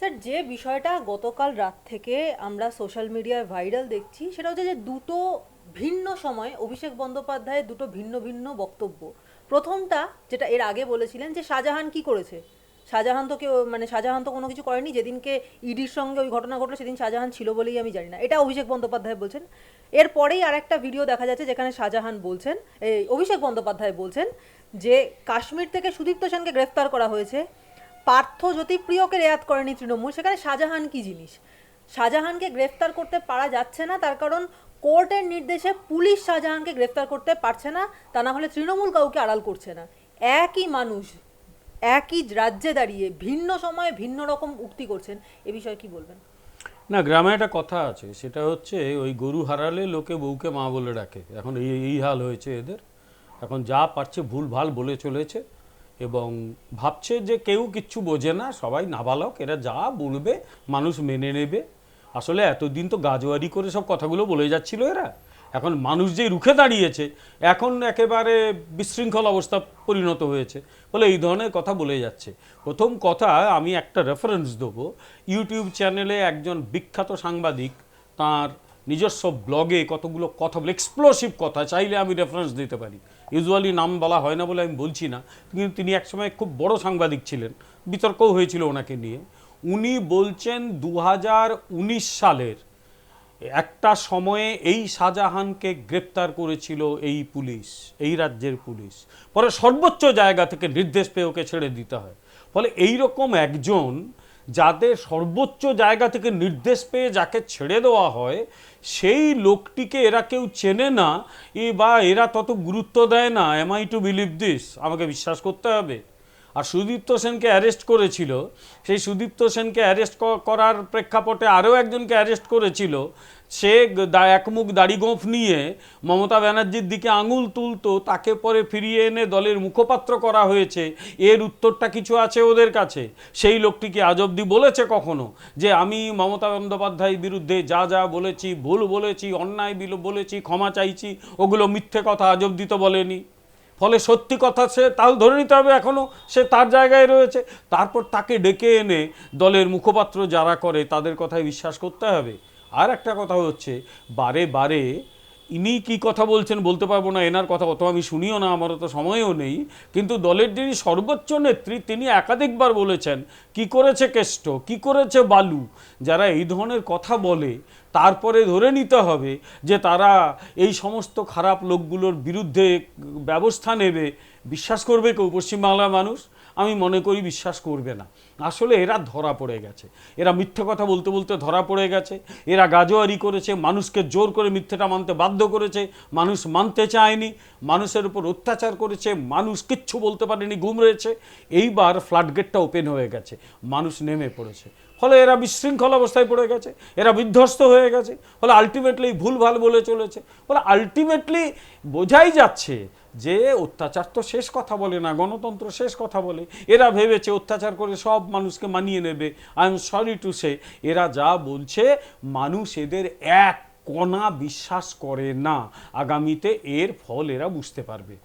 Sir, যে বিষয়টা গতকাল রাত থেকে আমরা সোশ্যাল মিডিয়ায় ভাইরাল দেখছি সেটা হচ্ছে যে দুটো ভিন্ন সময় অভিষেক বন্দ্যোপাধ্যায়ের দুটো ভিন্ন ভিন্ন বক্তব্য। প্রথমটা, যেটা এর আগে বলেছিলেন যে শাহজাহান কি করেছে, শাহজাহান তো কেউ মানে শাহজাহান তো কোনো কিছু করেনি, যেদিনকে ইডির সঙ্গে ওই ঘটনা ঘটলো সেদিন শাহজাহান ছিল বলেই আমি জানি না, এটা অভিষেক বন্দ্যোপাধ্যায় বলছেন। এরপরেই আর একটা ভিডিও দেখা যাচ্ছে যেখানে শাহজাহান বলছেন, এই অভিষেক বন্দ্যোপাধ্যায় বলছেন যে কাশ্মীর থেকে সুদীপ্ত সেনকে গ্রেফতার করা হয়েছে, পার্থ জ্যোতিপ্রিয়কে রেয়াত করেনি তৃণমূল, সেখানে শাহজাহান কি জিনিস? শাহজাহানকে গ্রেফতার করতে পারা যাচ্ছে না তার কারণ কোর্টের নির্দেশে পুলিশ শাহজাহানকে গ্রেফতার করতে পারছে না, তা না হলে তৃণমূল কাউকে আড়াল করছে না। একই মানুষ একই রাজ্যে দাঁড়িয়ে ভিন্ন সময়ে ভিন্ন রকম উক্তি করছেন, এ বিষয়ে কি বলবেন? না, গ্রামে একটা কথা আছে, সেটা হচ্ছে ওই গরু হারালে লোকে বউকে মা বলে ডাকে। এখন এই এই হাল হয়েছে এদের। এখন যা পারছে ভুল ভাল বলে চলেছে এবং ভাবছে যে কেউ কিচ্ছু বোঝে না, সবাই নাবালক, এরা যা বলবে মানুষ মেনে নেবে। আসলে এতদিন তো গাজোয়ারি করে সব কথাগুলো বলে যাচ্ছিল এরা। এখন মানুষ যে রুখে দাঁড়িয়েছে, এখন একেবারে বিশৃঙ্খল অবস্থা পরিণত হয়েছে বলে এই ধরনের কথা বলে যাচ্ছে। প্রথম কথা, আমি একটা রেফারেন্স দেবো। ইউটিউব চ্যানেলে একজন বিখ্যাত সাংবাদিক তার নিজস্ব ব্লগে কতগুলো কথা বলে, এক্সপ্লোসিভ কথা, চাইলে আমি রেফারেন্স দিতে পারি। ইউজুয়ালি নাম বলা হয় না বলে আমি বলছি না, কিন্তু তিনি একসময় খুব বড় সাংবাদিক ছিলেন, বিতর্কও হয়েছিল ওনাকে নিয়ে। উনি বলছেন 2019 সালের একটা সময়ে এই শাহজাহানকে গ্রেপ্তার করেছিল এই পুলিশ, এই রাজ্যের পুলিশ। পরে সর্বোচ্চ জায়গা থেকে নির্দেশ পেয়ে ওকে ছেড়ে দিতে হয়। ফলে এই রকম একজন, যাদের সর্বোচ্চ জায়গা থেকে নির্দেশ পেয়ে যাকে ছেড়ে দেওয়া হয়, সেই লোকটিকে এরা কেউ চেনে না, বা এরা তত গুরুত্ব দেয় না। Am I to believe this? আমাকে বিশ্বাস করতে হবে। আর সুদীপ্ত সেনকে অ্যারেস্ট করেছিল, সেই সুদীপ্ত সেনকে অ্যারেস্ট করার প্রেক্ষাপটে আরও একজনকে অ্যারেস্ট করেছিল। সে একমুখ দাড়ি গোঁফ নিয়ে মমতা ব্যানার্জির দিকে আঙুল তুলতো, তাকে পরে ফিরিয়ে এনে দলের মুখপাত্র করা হয়েছে। এর উত্তরটা কিছু আছে ওদের কাছে? সেই লোকটিকে আজ অবধি বলেছে কখনো যে আমি মমতা বন্দ্যোপাধ্যায়ের বিরুদ্ধে যা যা বলেছি, ভুল বলেছি, অন্যায় বলেছি, ক্ষমা চাইছি, ওগুলো মিথ্যে কথা আজ অবধি তো বলেনি। ফলে সত্যি কথা সে তাহলে ধরে নিতে হবে এখনও সে তার জায়গায় রয়েছে। তারপর তাকে ডেকে এনে দলের মুখপাত্র যারা করে তাদের কথায় বিশ্বাস করতে হবে। আর একটা কথা হচ্ছে, বারে বারে ইনি কি কথা বলছেন বলতে পারবো না, এনার কথা অত আমি শুনিও না, আমারও তো সময়ও নেই। কিন্তু দলের যিনি সর্বোচ্চ নেত্রী, তিনি একাধিকবার বলেছেন কি করেছে কেষ্ট, কি করেছে বালু। যারা এই ধরনের কথা বলে তারপরে ধরে নিতে হবে যে তারা এই সমস্ত খারাপ লোকগুলোর বিরুদ্ধে ব্যবস্থা নেবে, বিশ্বাস করবে কেউ পশ্চিমবাংলার মানুষ? আমি মনে করি বিশ্বাস করবে না। আসলে এরা ধরা পড়ে গেছে, এরা মিথ্যে কথা বলতে বলতে ধরা পড়ে গেছে। এরা গাজোয়ারি করেছে, মানুষকে জোর করে মিথ্যেটা মানতে বাধ্য করেছে, মানুষ মানতে চায়নি, মানুষের উপর অত্যাচার করেছে, মানুষ কিচ্ছু বলতে পারেনি, ঘুম রয়েছে। এইবার ফ্লাডগেটটা ওপেন হয়ে গেছে, মানুষ নেমে পড়েছে। ফলে এরা বিশৃঙ্খল অবস্থায় পড়ে গেছে, এরা বিধ্বস্ত হয়ে গেছে। ফলে আলটিমেটলি ভুলভাল বলে চলেছে। ফলে আলটিমেটলি বোঝাই যাচ্ছে যে অত্যাচার তো শেষ কথা বলে না, গণতন্ত্র শেষ কথা বলে। এরা ভেবেছে অত্যাচার করে সব মানুষকে মানিয়ে নেবে। I am sorry to say, এরা যা বলছে মানুষ এদের এক কণা বিশ্বাস করে না। আগামীতে এর ফল এরা বুঝতে পারবে।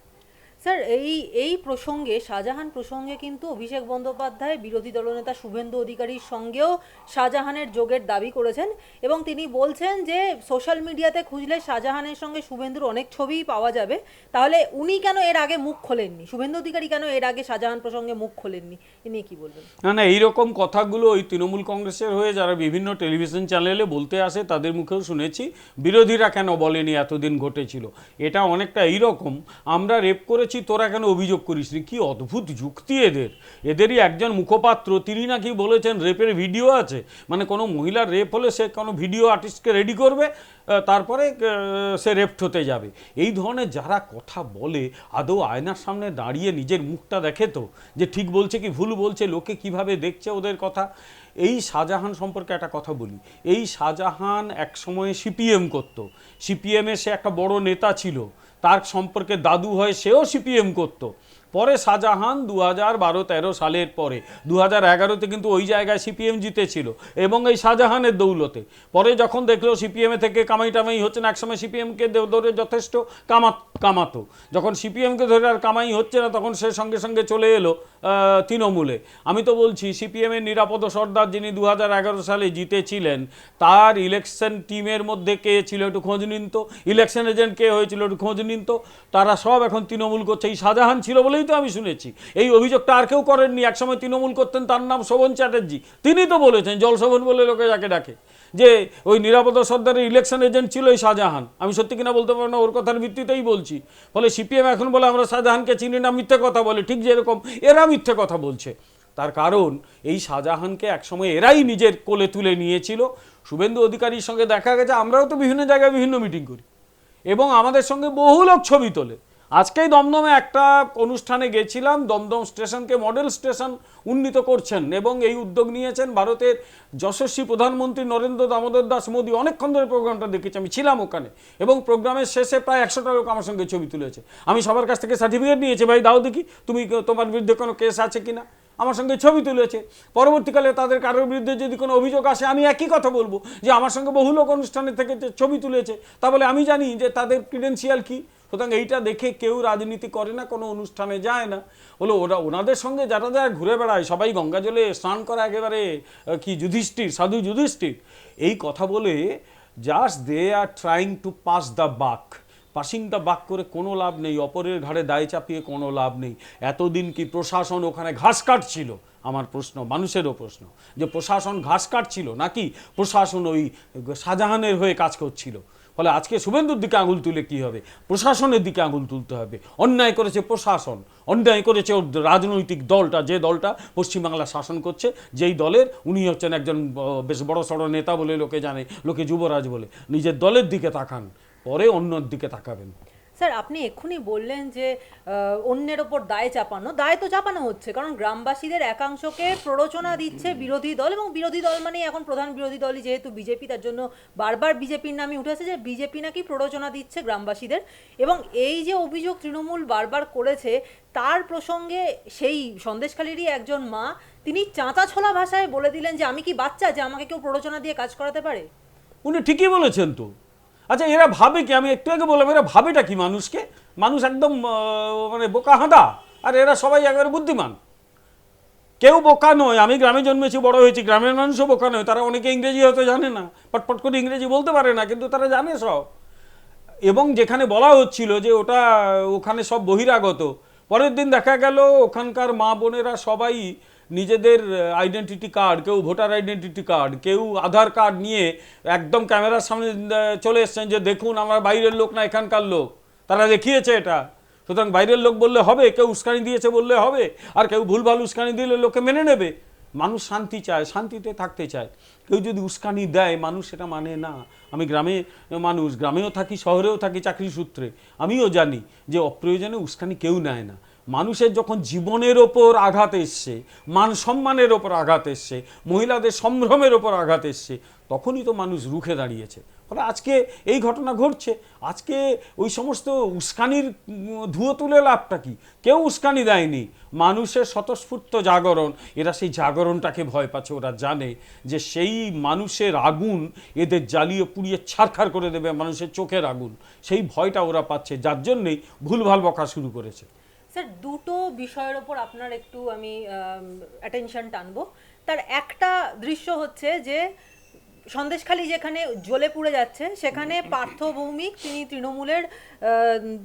স্যার, এই এই প্রসঙ্গে, শাহজাহান প্রসঙ্গে কিন্তু অভিষেক বন্দ্যোপাধ্যায় বিরোধী দলনেতা শুভেন্দু অধিকারীর সঙ্গেও শাহজাহানের যোগের দাবি করেছেন এবং তিনি বলছেন যে সোশ্যাল মিডিয়াতে খুঁজলে শাহজাহানের সঙ্গে শুভেন্দুর অনেক ছবিই পাওয়া যাবে। তাহলে উনি কেন এর আগে মুখ খোলেননি, শুভেন্দু অধিকারী কেন এর আগে শাহজাহান প্রসঙ্গে মুখ খোলেননি, এ নিয়ে কি বলবেন? না না, এইরকম কথাগুলো ওই তৃণমূল কংগ্রেসের হয়ে যারা বিভিন্ন টেলিভিশন চ্যানেলে বলতে আসে তাদের মুখেও শুনেছি। বিরোধীরা কেন বলেনি এতদিন ঘটেছিল? এটা অনেকটা এইরকম, আমরা রেপ করেছি তোরা কেন অভিযোগ করিসনি। কি অদ্ভুত যুক্তি এদের। এদেরই একজন মুখপাত্র, তিনি নাকি বলেছেন রেপের ভিডিও আছে, মানে কোনো মহিলার রেপ হলে সে কোনো ভিডিও আর্টিস্টকে রেডি করবে, তারপরে সে রেপ্ট হতে যাবে। এই ধরনের যারা কথা বলে আদৌ আয়নার সামনে দাঁড়িয়ে নিজের মুখটা দেখে তো, যে ঠিক বলছে কি ভুল বলছে, লোকে কিভাবে দেখছে ওদের কথা। এই শাহজাহান সম্পর্কে একটা কথা বলি। এই শাহজাহান এক সময়ে সিপিএম করতো, সিপিএমে সে একটা বড় নেতা ছিল, তার সম্পর্কে দাদু হয় সেও সিপিএম করতো। পরে শাহজাহান 2012-13 সালের পরে 2011-তে কিন্তু ওই জায়গায় সিপিএম জিতেছিল এবং এই শাহজাহানের দৌলতে। পরে যখন দেখলো সিপিএম থেকে কামাই টামাই হচ্ছে না, একসময় সিপিএমকে ধরে যথেষ্ট কামাতো, যখন সিপিএমকে ধরে আর কামাই হচ্ছে না তখন সে সঙ্গে সঙ্গে চলে এলো তৃণমূলে। আমি তো বলছি সিপিএমের নিরাপদ সর্দার যিনি 2011 সালে জিতেছিলেন, তার ইলেকশন টিমের মধ্যে কে ছিল একটু খোঁজ নিন তো, ইলেকশন এজেন্ট কে হয়েছিল একটু খোঁজ নিন তো, তারা সব এখন তৃণমূল করছে। এই শাহজাহান ছিল বলেই তো আমি শুনেছি, এই অভিযোগটা আর কেউ করেননি। একসময় তৃণমূল করতেন, তার নাম শোভন চ্যাটার্জি, তিনি তো বলেছেন, জল শোভন বলে লোকে যাকে ডাকে, যে ওই নিরাপত্তা সর্দারের ইলেকশন এজেন্ট ছিল এই শাহজাহান। আমি সত্যি কিনা বলতে পারবো না, ওর কথার ভিত্তিতেই বলছি। ফলে সিপিএম এখন বলে আমরা শাহজাহানকে চিনি না, মিথ্যে কথা বলে, ঠিক যেরকম এরা মিথ্যে কথা বলছে। তার কারণ এই শাহজাহানকে একসময় এরাই নিজের কোলে তুলে নিয়েছিল। শুভেন্দু অধিকারীর সঙ্গে দেখা গেছে, আমরাও তো বিভিন্ন জায়গায় বিভিন্ন মিটিং করি এবং আমাদের সঙ্গে বহু লোক ছবি তোলে। আজকেই দমদমে একটা অনুষ্ঠানে গেছিলাম, দমদম স্টেশনকে মডেল স্টেশন উন্নীত করছেন এবং এই উদ্যোগ নিয়েছেন ভারতের যশস্বী প্রধানমন্ত্রী নরেন্দ্র দামোদর দাস মোদী। অনেকক্ষণ ধরে প্রোগ্রামটা দেখেছি, আমি ছিলাম ওখানে এবং প্রোগ্রামের শেষে প্রায় 100টা লোক আমার সঙ্গে ছবি তুলেছে। আমি সবার কাছ থেকে সার্টিফিকেট নিয়েছি, ভাই দাও দেখি তুমি, তোমার বিরুদ্ধে কোনো কেস আছে কিনা। আমার সঙ্গে ছবি তুলেছে। পরবর্তীকালে তাদের কারোর বিরুদ্ধে যদি কোনো অভিযোগ আসে আমি একই কথা বলবো, যে আমার সঙ্গে বহু লোক অনুষ্ঠানে থেকে ছবি তুলেছে, তা বলে আমি জানি যে তাদের ক্রিডেন্সিয়াল কী। সুতরাং এইটা দেখে কেউ রাজনীতি করে না, কোনো অনুষ্ঠানে যায় না। হলো ওনাদের সঙ্গে যারা যারা ঘুরে বেড়ায় সবাই গঙ্গা জলে স্নান করা একেবারে কি যুধিষ্ঠির, সাধু যুধিষ্ঠির, এই কথা বলে just they are trying to pass the buck. Passing the buck করে কোনো লাভ নেই, অপরের ঘাড়ে দায় চাপিয়ে কোনো লাভ নেই। এতদিন কি প্রশাসন ওখানে ঘাস কাটছিল? আমার প্রশ্ন, মানুষেরও প্রশ্ন, যে প্রশাসন ঘাস কাটছিল নাকি প্রশাসন ওই শাহজাহানের হয়ে কাজ করছিল? ফলে আজকে শুভেন্দুর দিকে আঙুল তুলে কি হবে? প্রশাসনের দিকে আঙুল তুলতে হবে। অন্যায় করেছে প্রশাসন, অন্যায় করেছে ওর রাজনৈতিক দলটা, যে দলটা পশ্চিমবাংলা শাসন করছে, যেই দলের উনি হচ্ছেন একজন বেশ বড় সড়ো নেতা বলে লোকে জানে, লোকে যুবরাজ বলে। নিজের দলের দিকে তাকান, পরে অন্যর দিকে তাকাবেন। স্যার, আপনি এক্ষুনি বললেন যে অন্যের ওপর দায় চাপানো, দায় তো চাপানো হচ্ছে, কারণ গ্রামবাসীদের একাংশকে প্ররোচনা দিচ্ছে বিরোধী দল, এবং বিরোধী দল মানে এখন প্রধান বিরোধী দলই যেহেতু বিজেপি, তার জন্য বারবার বিজেপির নামই উঠেছে যে বিজেপি নাকি প্ররোচনা দিচ্ছে গ্রামবাসীদের। এবং এই যে অভিযোগ তৃণমূল বারবার করেছে, তার প্রসঙ্গে সেই সন্দেশখালীরই একজন মা, তিনি চাঁচা ছোলা ভাষায় বলে দিলেন যে আমি কি বাচ্চা যে আমাকে কেউ প্ররোচনা দিয়ে কাজ করাতে পারে? উনি ঠিকই বলেছেন তো। আচ্ছা, এরা ভাবে কি? আমি একটু আগে বললাম, এরা ভাবেটা কি মানুষকে? মানুষ একদম মানে বোকা হাঁদা, আর এরা সবাই একেবারে বুদ্ধিমান। কেউ বোকা নয়। আমি গ্রামে জন্মেছি, বড় হয়েছি, গ্রামের মানুষও বোকা নয়। তারা অনেকে ইংরেজি হয়তো জানে না, পটপট করে ইংরেজি বলতে পারে না, কিন্তু তারা জানে সব। এবং যেখানে বলা হচ্ছিল যে ওখানে সব বহিরাগত, পরের দিন দেখা গেল ওখানকার মা বোনেরা সবাই নিজেদের আইডেন্টিটি কার্ড, কেউ ভোটার আইডেন্টিটি কার্ড, কেউ আধার কার্ড নিয়ে একদম ক্যামেরার সামনে চলে এসছেন যে দেখুন আমরা বাইরের লোক না এখানকার লোক। তারা দেখিয়েছে এটা। সুতরাং বাইরের লোক বললে হবে, কেউ উস্কানি দিয়েছে বললে হবে, আর কেউ ভুলভাল উস্কানি দিলে লোকে মেনে নেবে। মানুষ শান্তি চায়, শান্তিতে থাকতে চায়। কেউ যদি উস্কানি দেয় মানুষ সেটা মানে না। আমি মানুষ, গ্রামেও থাকি, শহরেও থাকি চাকরি সূত্রে, আমিও জানি যে অপ্রয়োজনে উস্কানি কেউ নেয় না। মানুষের যখন জীবনের ওপর আঘাত এসছে, মান সম্মানের ওপর আঘাত এসছে, মহিলাদের সম্ভ্রমের ওপর আঘাত এসছে, তখনই তো মানুষ রুখে দাঁড়িয়েছে। ফলে আজকে এই ঘটনা ঘটছে। আজকে ওই সমস্ত উস্কানির ধুয়ো তুলে লাভটা কি? কেউ উস্কানি দেয়নি, মানুষের স্বতঃস্ফূর্ত জাগরণ। এরা সেই জাগরণটাকে ভয় পাচ্ছে। ওরা জানে যে সেই মানুষের আগুন এদের জ্বালিয়ে পুড়িয়ে ছারখার করে দেবে, মানুষের চোখের আগুন। সেই ভয়টা ওরা পাচ্ছে, যার জন্যেই ভুলভাল বকা শুরু করেছে। স্যার, দুটো বিষয়ের ওপর আপনার একটু আমি অ্যাটেনশন টানবো। তার একটা দৃশ্য হচ্ছে যে সন্দেশখালী যেখানে জ্বলে পুড়ে যাচ্ছে, সেখানে পার্থ ভৌমিক, তিনি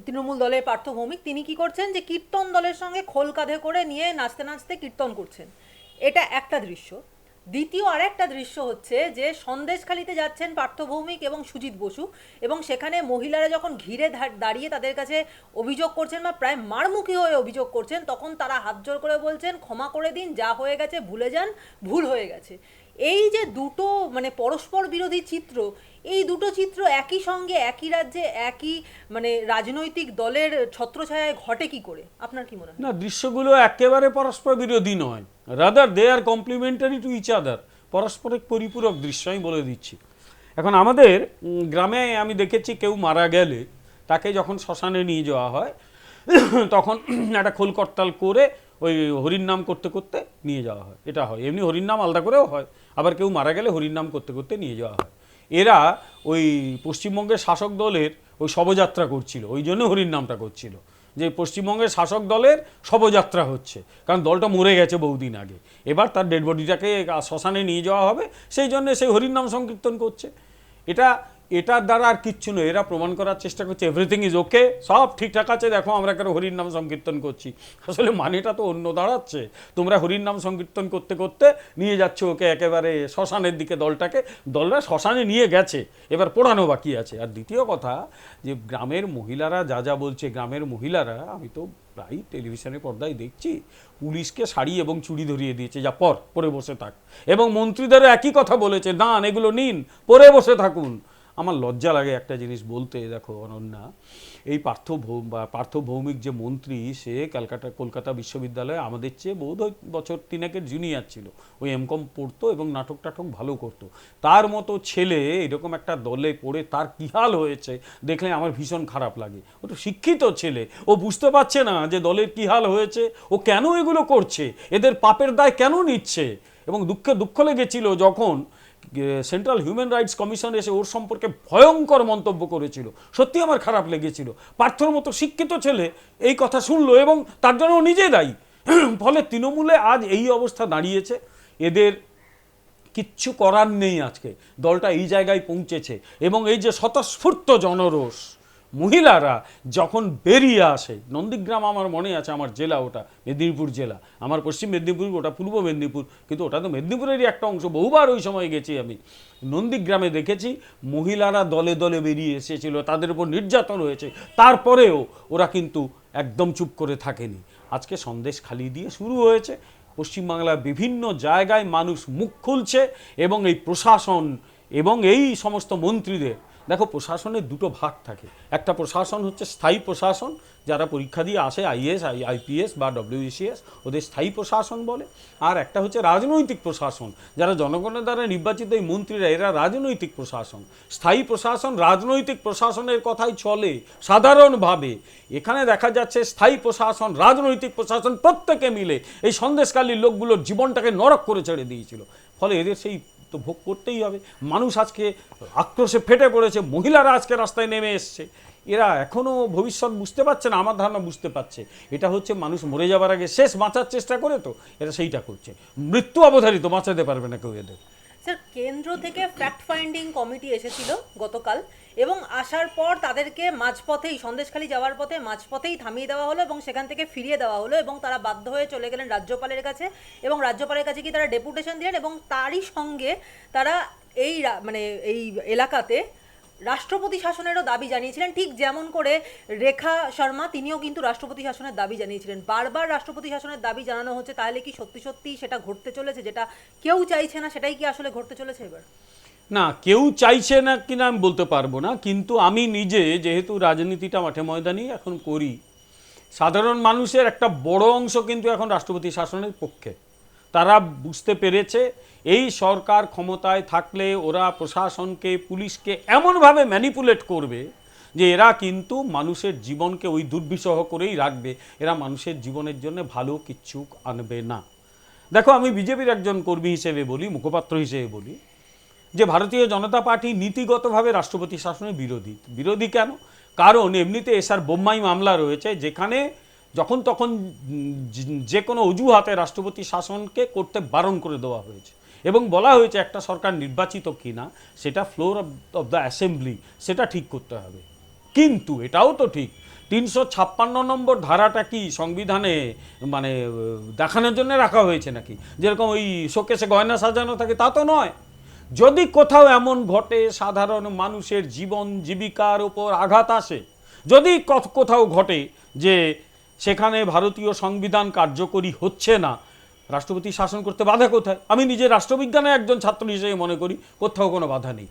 তৃণমূল দলের পার্থ ভৌমিক, তিনি কি করছেন যে কীর্তন দলের সঙ্গে খোল কাঁধে করে নিয়ে নাচতে নাচতে কীর্তন করছেন। এটা একটা দৃশ্য। দ্বিতীয় আরেকটা দৃশ্য হচ্ছে যে সন্দেশখালীতে যাচ্ছেন পার্থ ভৌমিক এবং সুজিত বসু, এবং সেখানে মহিলারা যখন ঘিরে দাঁড়িয়ে তাদের কাছে অভিযোগ করছেন বা প্রায় মারমুখী হয়ে অভিযোগ করছেন, তখন তারা হাত জোর করে বলছেন ক্ষমা করে দিন, যা হয়ে গেছে ভুলে যান, ভুল হয়ে গেছে। এই যে দুটো মানে পরস্পর বিরোধী চিত্র, এই দুটো চিত্র একই সঙ্গে একই রাজ্যে একই মানে রাজনৈতিক দলের ছত্রছায়ায় ঘটে কি করে? আপনার কি মনে হয়? না, দৃশ্যগুলো একেবারে পরস্পর বিরোধী নয়, rather they are complementary to each other. পারস্পরিক পরিপূরক দৃশ্য, আমি বলে দিচ্ছি। এখন আমাদের গ্রামে আমি দেখেছি কেউ মারা গেলে তাকে যখন শ্মশানে নিয়ে যাওয়া হয়, তখন একটা খোল করতাল করে ওই হরির নাম করতে করতে নিয়ে যাওয়া হয়, এটা হয়। এমনি হরির নাম আলাদা করেও হয়, আবার কেউ মারা গেলে হরির নাম করতে করতে নিয়ে যাওয়া হয়। এরা ওই পশ্চিমবঙ্গের শাসক দলের ওই শবযাত্রা করছিল, ওই জন্য হরির নামটা করছিল, যে পশ্চিমবঙ্গের শাসক দলের শবযাত্রা হচ্ছে, কারণ দলটা মরে গেছে বহুদিন আগে, এবার তার ডেড বডিটাকে শ্মশানে নিয়ে যাওয়া হবে, সেই জন্য সেই হরির নাম সংকীর্তন করছে। এটার দ্বারা আর কিচ্ছু নয়, এরা প্রমাণ করার চেষ্টা করছে এভরিথিং ইজ ওকে, সব ঠিকঠাক আছে, দেখো আমরা কেন হরির নাম সংকীর্তন করছি। আসলে মানেটা তো অন্য দাঁড়াচ্ছে, তোমরা হরির নাম সংকীর্তন করতে করতে নিয়ে যাচ্ছ ওকে একেবারে শ্মশানের দিকে, দলরা শ্মশানে নিয়ে গেছে, এবার পোড়ানো বাকি আছে। আর দ্বিতীয় কথা, যে গ্রামের মহিলারা যা বলছে, গ্রামের মহিলারা, আমি তো প্রায় টেলিভিশনের পর্দায় দেখছি, পুলিশকে শাড়ি এবং চুড়ি ধরিয়ে দিয়েছে, যা পরে বসে থাক, এবং মন্ত্রীদেরও একই কথা বলেছে, দান এগুলো নিন, পরে বসে থাকুন। আমার লজ্জা লাগে একটা জিনিস বলতে, দেখো অনন্যা, এই পার্থ ভৌমিক যে মন্ত্রী, সে কলকাতা বিশ্ববিদ্যালয়ে আমাদের চেয়ে বোধ হয় বছর 3 জুনিয়র ছিল, ওই এমকম পড়তো এবং নাটক টাটক ভালো করতো। তার মতো ছেলে এরকম একটা দলে পড়ে তার কী হাল হয়েছে দেখলে আমার ভীষণ খারাপ লাগে। ও তো শিক্ষিত ছেলে, ও বুঝতে পারছে না যে দলের কী হাল হয়েছে, ও কেন এগুলো করছে, এদের পাপের দায় কেন নিচ্ছে। এবং দুঃখ লেগেছিল যখন সেন্ট্রাল হিউম্যান রাইটস কমিশন এসে ওর সম্পর্কে ভয়ঙ্কর মন্তব্য করেছিল, সত্যি আমার খারাপ লেগেছিল। পার্থর মতো শিক্ষিত ছেলে এই কথা শুনলো এবং তার জন্য ও নিজে দায়ী। ফলে তৃণমূলে আজ এই অবস্থা দাঁড়িয়েছে, এদের কিচ্ছু করার নেই, আজকে দলটা এই জায়গায় পৌঁছেছে। এবং এই যে স্বতঃস্ফূর্ত জনরোষ, মহিলারা যখন বেরিয়ে আসে, নন্দীগ্রাম আমার মনে আছে, আমার জেলা ওটা, মেদিনীপুর জেলা, আমার পশ্চিম মেদিনীপুর, ওটা পূর্ব মেদিনীপুর, কিন্তু ওটা তো মেদিনীপুরেরই একটা অংশ, বহুবার ওই সময় গেছি আমি। নন্দীগ্রামে দেখেছি মহিলারা দলে দলে বেরিয়ে এসেছিল, তাদের উপর নির্যাতন হয়েছে, তারপরেও ওরা কিন্তু একদম চুপ করে থাকেনি। আজকে সন্দেশখালি দিয়ে শুরু হয়েছে, পশ্চিমবাংলার বিভিন্ন জায়গায় মানুষ মুখ খুলছে, এবং এই প্রশাসন এবং এই সমস্ত মন্ত্রীদের, দেখো প্রশাসনের দুটো ভাগ থাকে, একটা প্রশাসন হচ্ছে স্থায়ী প্রশাসন, যারা পরীক্ষা দিয়ে আসে আইএস আইপিএস বা ডব্লিউবিসিএস, ওদের স্থায়ী প্রশাসন বলে। আর একটা হচ্ছে রাজনৈতিক প্রশাসন, যারা জনগণের দ্বারা নির্বাচিত এই মন্ত্রীরা, এরা রাজনৈতিক প্রশাসন। স্থায়ী প্রশাসন রাজনৈতিক প্রশাসনের কথাই চলে সাধারণভাবে, এখানে দেখা যাচ্ছে স্থায়ী প্রশাসন রাজনৈতিক প্রশাসন প্রত্যেকে মিলে এই সন্দেশকালীর লোকগুলোর জীবনটাকে নরক করে ছেড়ে দিয়েছিল। ফলে এদের সেই তো ভোগ করতেই হবে। মানুষ আজকে আক্রোশে ফেটে পড়েছে, মহিলারা আজকে রাস্তায় নেমে এসছে। এরা এখনও ভবিষ্যৎ বুঝতে পারছে না, আমার ধারণা বুঝতে পারছে। এটা হচ্ছে মানুষ মরে যাবার আগে শেষ বাঁচার চেষ্টা করে, তো এরা সেইটা করছে। মৃত্যু অবধারিত, বাঁচাতে পারবে না কেউ এদের। স্যার, কেন্দ্র থেকে ফ্যাক্ট ফাইন্ডিং কমিটি এসেছিল গতকাল, এবং আসার পর তাদেরকে মাঝপথেই, সন্দেশখালি যাওয়ার পথে মাঝপথেই থামিয়ে দেওয়া হলো এবং সেখান থেকে ফিরিয়ে দেওয়া হলো, এবং তারা বাধ্য হয়ে চলে গেলেন রাজ্যপালের কাছে, এবং রাজ্যপালের কাছে গিয়ে তারা ডেপুটেশন দিলেন, এবং তারই সঙ্গে তারা মানে এই এলাকাতে রাষ্ট্রপতি শাসনেরও দাবি জানিয়েছিলেন, ঠিক যেমন করে রেখা শর্মা তিনিও কিন্তু রাষ্ট্রপতি শাসনের দাবি জানিয়েছিলেন। বারবার রাষ্ট্রপতি শাসনের দাবি জানানো হচ্ছে, তাহলে কি সত্যি সত্যি সেটা ঘটতে চলেছে, যেটা কেউ চাইছে না সেটাই কি আসলে ঘটতে চলেছে এবার? না, কেউ চাইছে না কিনা আমি বলতে পারবো না, কিন্তু আমি নিজে যেহেতু রাজনীতিটা মাঠে ময়দানে এখন করি, সাধারণ মানুষের একটা বড় অংশ কিন্তু এখন রাষ্ট্রপতি শাসনের পক্ষে। তারা বুঝতে পেরেছে এই সরকার ক্ষমতায় থাকলে ওরা প্রশাসনকে, পুলিশকে এমনভাবে ম্যানিপুলেট করবে যে এরা কিন্তু মানুষের জীবনকে ওই দুর্বিষহ করেই রাখবে, এরা মানুষের জীবনের জন্য ভালো কিচ্ছু আনবে না। দেখো, আমি বিজেপির একজন কর্মী হিসেবে বলি, মুখপাত্র হিসেবে বলি, যে ভারতীয় জনতা পার্টি নীতিগতভাবে রাষ্ট্রপতি শাসনের বিরোধী। কেন? কারণ এমনিতে এসআর বোম্মাই মামলা রয়েছে, যেখানে যখন তখন যে কোনো অজুহাতে রাষ্ট্রপতি শাসনকে করতে বারণ করে দেওয়া হয়েছে, এবং বলা হয়েছে একটা সরকার নির্বাচিত কিনা সেটা ফ্লোর অফ দ্য অ্যাসেম্বলি সেটা ঠিক করতে হবে। কিন্তু এটাও তো ঠিক, 356 নম্বর ধারাটা কি সংবিধানে মানে দেখানোর জন্য রাখা হয়েছে নাকি? যেরকম ওই শোকেসে গয়না সাজানো থাকে, তা তো নয়। যদি কোথাও এমন ঘটে সাধারণ মানুষের জীবন জীবিকার উপর আঘাত আসে, যদি কোথাও ঘটে যে সেখানে ভারতীয় সংবিধান কার্যকরী হচ্ছে না, রাষ্ট্রপতি শাসন করতে বাধা কোথায়? আমি নিজে রাষ্ট্রবিজ্ঞানে একজন ছাত্র হিসেবে মনে করি কোথাও কোনো বাধা নেই।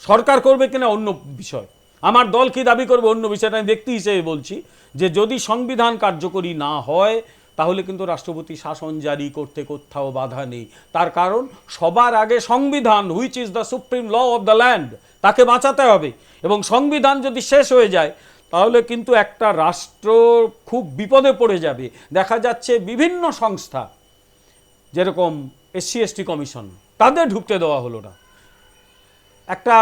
সরকার করবে কিনা অন্য বিষয়, আমার দল কি দাবি করবে অন্য বিষয়টা, আমি ব্যক্তি হিসেবে বলছি যে যদি সংবিধান কার্যকরী না হয় তাহলে কিন্তু রাষ্ট্রপতি শাসন জারি করতে কোথাও বাধা নেই। তার কারণ সবার আগে সংবিধান, which is the supreme law of the land, তাকে বাঁচাতে হবে। এবং সংবিধান যদি শেষ হয়ে যায় তাহলে কিন্তু একটা রাষ্ট্র খুব বিপদে পড়ে যাবে। দেখা যাচ্ছে বিভিন্ন সংস্থা, যেরকম SC/ST কমিশন, তাদের ঢুকতে দেওয়া হলো না। একটা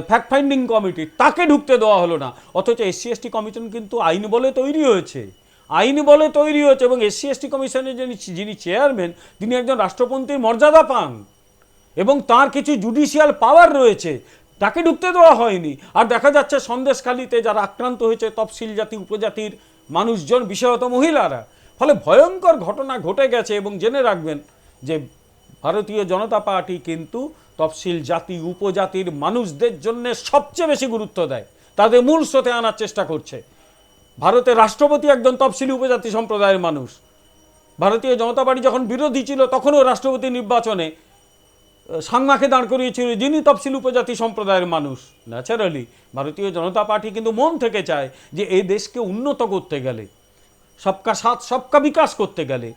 ফ্যাক্ট ফাইন্ডিং কমিটি, তাকে ঢুকতে দেওয়া হলো না। অথচ SC/ST কমিশন কিন্তু আইন বলে তৈরি হয়েছে, আইন বলে তৈরি হয়েছে, এবং SC/ST কমিশনের যিনি চেয়ারম্যান, তিনি একজন রাষ্ট্রপতির মর্যাদা পান এবং তার কিছু জুডিশিয়াল পাওয়ার রয়েছে, তাকে ঢুকতে দেওয়া হয়নি। আর দেখা যাচ্ছে সন্দেশখালিতে যারা আক্রান্ত হয়েছে তফসিল জাতি উপজাতির মানুষজন, বিশেষত মহিলারা। ফলে ভয়ঙ্কর ঘটনা ঘটে গেছে। এবং জেনে রাখবেন যে ভারতীয় জনতা পার্টি কিন্তু তফসিল জাতি উপজাতির মানুষদের জন্য সবচেয়ে বেশি গুরুত্ব দেয়, তাদের মূল স্রোতে আনার চেষ্টা করছে। ভারতের রাষ্ট্রপতি একজন তফসিলি উপজাতি সম্প্রদায়ের মানুষ। ভারতীয় জনতা পার্টি যখন বিরোধী ছিল তখনও রাষ্ট্রপতি নির্বাচনে সাংমাকে দাঁড় করিয়েছিল, যিনি তফসিল উপজাতি সম্প্রদায়ের মানুষ। ন্যাচারালি ভারতীয় জনতা পার্টি কিন্তু মন থেকে চায় যে এই দেশকে উন্নত করতে গেলে, সবকা সাথ সবকা বিকাশ করতে গেলে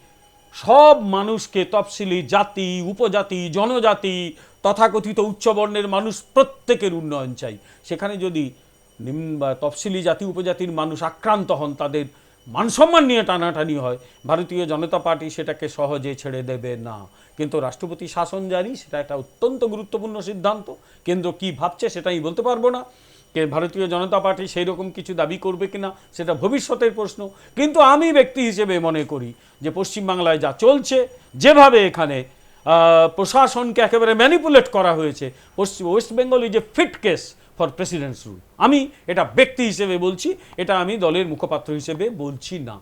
সব মানুষকে, তফসিলি জাতি উপজাতি জনজাতি তথাকথিত উচ্চবর্ণের মানুষ প্রত্যেকের উন্নয়ন চাই। সেখানে যদি তফসিলি জাতি উপজাতির মানুষ আক্রান্ত হন, তাদের মানসম্মান নিয়ে টানাটানি হয়, ভারতীয় জনতা পার্টি সেটাকে সহজে ছেড়ে দেবে না। কিন্তু রাষ্ট্রপতি শাসন জারি, সেটা একটা অত্যন্ত গুরুত্বপূর্ণ সিদ্ধান্ত। কেন্দ্র কি ভাবছে সেটা আমি বলতে পারবো না। ভারতীয় জনতা পার্টি সেই রকম কিছু দাবি করবে কিনা সেটা ভবিষ্যতের প্রশ্ন। কিন্তু আমি ব্যক্তি হিসেবে মনে করি যে পশ্চিমবাংলায় যা চলছে, যেভাবে এখানে প্রশাসনকে একেবারে ম্যানিপুলেট করা হয়েছে, West Bengal is a fit case for president's rule. আমি এটা ব্যক্তি হিসেবে বলছি, এটা আমি দলের মুখপাত্র হিসেবে বলছি না।